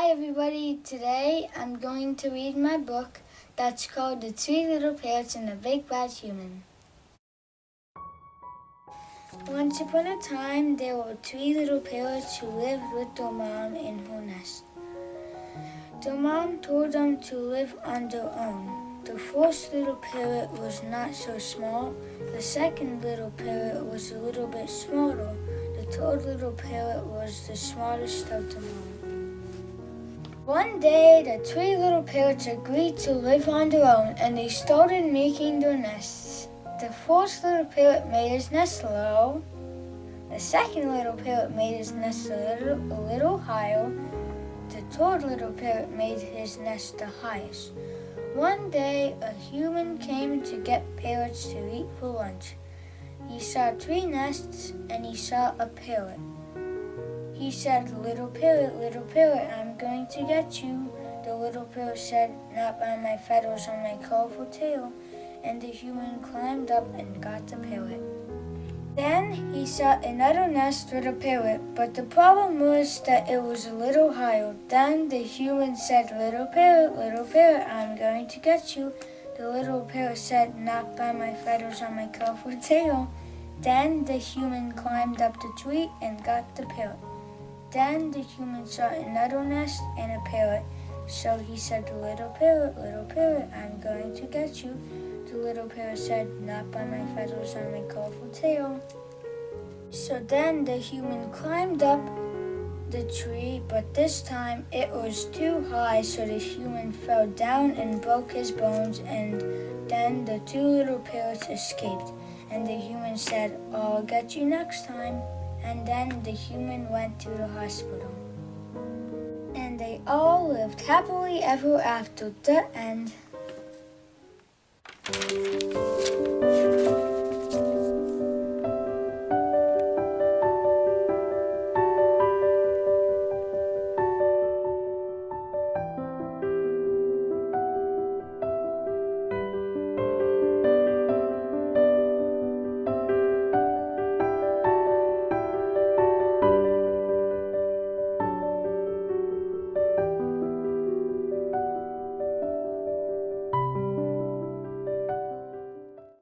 Hi everybody, today I'm going to read my book that's called The Three Little Parrots and the Big Bad Human. Once upon a time, there were three little parrots who lived with their mom in her nest. Their mom told them to live on their own. The first little parrot was not so small. The second little parrot was a little bit smaller. The third little parrot was the smartest of them all. One day, the three little parrots agreed to live on their own, and they started making their nests. The first little parrot made his nest low. The second little parrot made his nest a little higher. The third little parrot made his nest the highest. One day, a human came to get parrots to eat for lunch. He saw three nests, and he saw a parrot. He said, little parrot, I'm going to get you." The little parrot said, "Not by my feathers on my colorful tail." And the human climbed up and got the parrot. Then he saw another nest with a parrot, but the problem was that it was a little higher. Then the human said, little parrot, I'm going to get you." The little parrot said, "Not by my feathers on my colorful tail." Then the human climbed up the tree and got the parrot. Then the human saw another nest and a parrot. So he said, little parrot, I'm going to get you." The little parrot said, "Not by my feathers on my colorful tail." So then the human climbed up the tree, but this time it was too high, so the human fell down and broke his bones, and then the two little parrots escaped. And the human said, "I'll get you next time." And then the human went to the hospital. And they all lived happily ever after. The end.